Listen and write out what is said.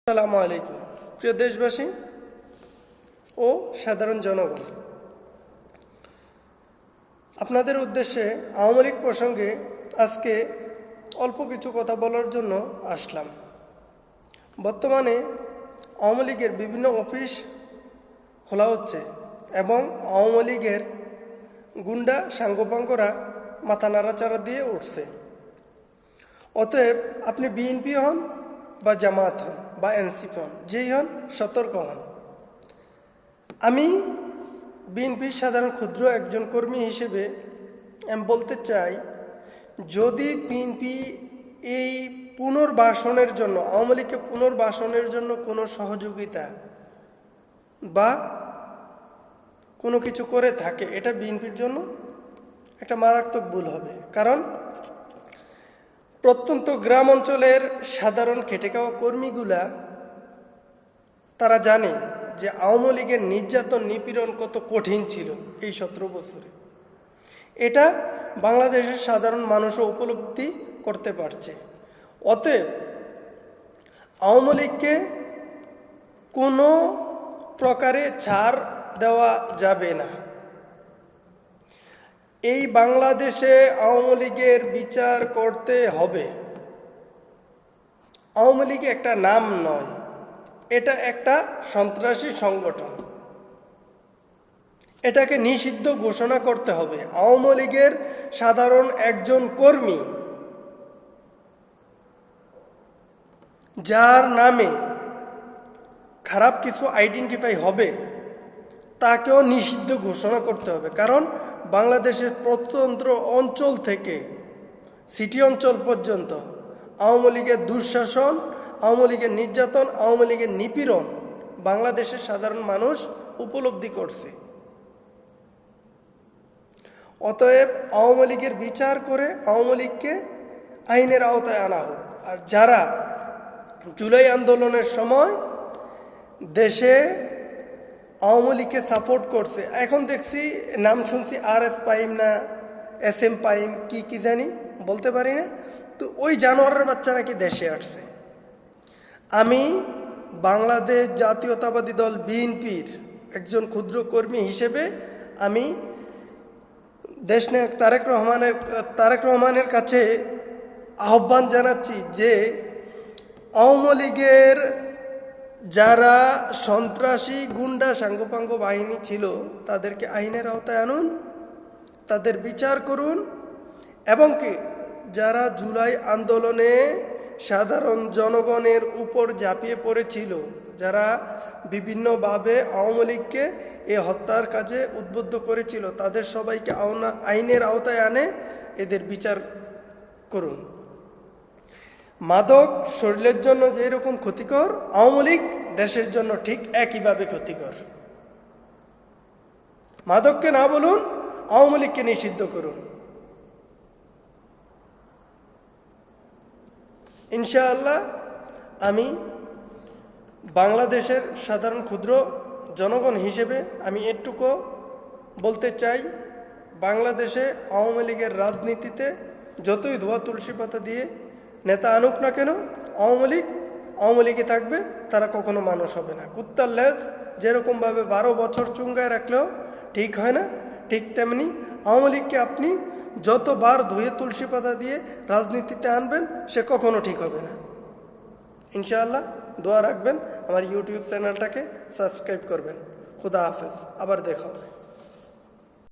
আসসালামু আলাইকুম প্রিয় দেশবাসী ও সাধারণ জনগণ, আপনাদের উদ্দেশ্যে আওয়ামী লীগ প্রসঙ্গে আজকে অল্প কিছু কথা বলার জন্য আসলাম। বর্তমানে আওয়ামী লীগের বিভিন্ন অফিস খোলা হচ্ছে এবং আওয়ামী লীগের গুন্ডা সাঙ্গপাঙ্গরা মাথা নাড়াচাড়া দিয়ে উঠছে। অতএব আপনি বিএনপি হন বা জামায়াত হন বা এনসিপি হন, যেই হন সতর্ক হন। আমি বিএনপির সাধারণ ক্ষুদ্র একজন কর্মী হিসেবে আমি বলতে চাই, যদি বিএনপি এই পুনর্বাসনের জন্য, আওয়ামী লীগকে পুনর্বাসনের জন্য কোনো সহযোগিতা বা কোনো কিছু করে থাকে, এটা বিএনপির জন্য একটা মারাত্মক ভুল হবে। কারণ প্রত্যন্ত গ্রাম অঞ্চলের সাধারণ খেটে খাওয়া কর্মীগুলা তারা জানে যে আওয়ামী লীগের নির্যাতন নিপীড়ন কত কঠিন ছিল এই 17 বছরে। এটা বাংলাদেশের সাধারণ মানুষও উপলব্ধি করতে পারছে। অতএব আওয়ামী লীগকে কোনো প্রকারে ছাড় দেওয়া যাবে না। এই বাংলাদেশে আওয়ামী লীগের বিচার করতে হবে। আওয়ামী লীগ একটা নাম নয়, এটা একটা সন্ত্রাসী সংগঠন। এটাকে নিষিদ্ধ ঘোষণা করতে হবে। আওয়ামী লীগের সাধারণ একজন কর্মী যার নামে খারাপ কিছু আইডেন্টিফাই হবে, তাকেও নিষিদ্ধ ঘোষণা করতে হবে। কারণ বাংলাদেশের প্রত্যন্ত অঞ্চল থেকে সিটি অঞ্চল পর্যন্ত আওয়ামী লীগের দুঃশাসন, আওয়ামী লীগের নির্যাতন, আওয়ামী লীগের নিপীড়ন বাংলাদেশের সাধারণ মানুষ উপলব্ধি করছে। অতএব আওয়ামী লীগের বিচার করে আওয়ামী লীগকে আইনের আওতায় আনা হোক। আর যারা জুলাই আন্দোলনের সময় দেশে আওয়ামী লীগকে সাপোর্ট করছে, এখন দেখছি নাম শুনছি RS পাইম না SM পাইম কি জানি বলতে পারি না, তো ওই জানোয়ারের বাচ্চা নাকি দেশে আসছে। আমি বাংলাদেশ জাতীয়তাবাদী দল বিএনপির একজন ক্ষুদ্র কর্মী হিসেবে আমি দেশনায়ক তারেক রহমানের কাছে আহ্বান জানাচ্ছি যে আওয়ামী লীগের যারা সন্ত্রাসী গুন্ডা সাঙ্গপাঙ্গ বাহিনী ছিল তাদেরকে আইনের আওতায় আনুন, তাদের বিচার করুন, এবং কি যারা জুলাই আন্দোলনে সাধারণ জনগণের উপর ঝাঁপিয়ে পড়েছিল, যারা বিভিন্নভাবে আওয়ামী লীগকে এই হত্যার কাজে উদ্বুদ্ধ করেছিল, তাদের সবাইকে আইনের আওতায় আনে এদের বিচার করুন। মাদক শরীরের জন্য যেরকম ক্ষতিকর, আওয়ামী লীগ দেশের জন্য ঠিক একইভাবে ক্ষতিকর। মাদককে না বলুন, আওয়ামী লীগকে নিষিদ্ধ করুন। ইনশাআল্লাহ আমি বাংলাদেশের সাধারণ ক্ষুদ্র জনগণ হিসেবে আমি এটুকু বলতে চাই, বাংলাদেশে আওয়ামী লীগের রাজনীতিতে যতই ধোয়া তুলসী পাতা দিয়ে নেতা আনুক না কেন, আওয়ামী লীগে থাকবে, তারা কখনো মানুষ হবে না। কুত্তার লেজ যেরকমভাবে 12 বছর চুঙ্গায় রাখলেও ঠিক হয় না, ঠিক তেমনি আওয়ামী লীগকে আপনি যতবার ধুয়ে তুলসী পাতা দিয়ে রাজনীতিতে আনবেন, সে কখনো ঠিক হবে না। ইনশাআল্লাহ দোয়া রাখবেন, আমার ইউটিউব চ্যানেলটাকে সাবস্ক্রাইব করবেন। খুদা হাফেজ, আবার দেখা হবে।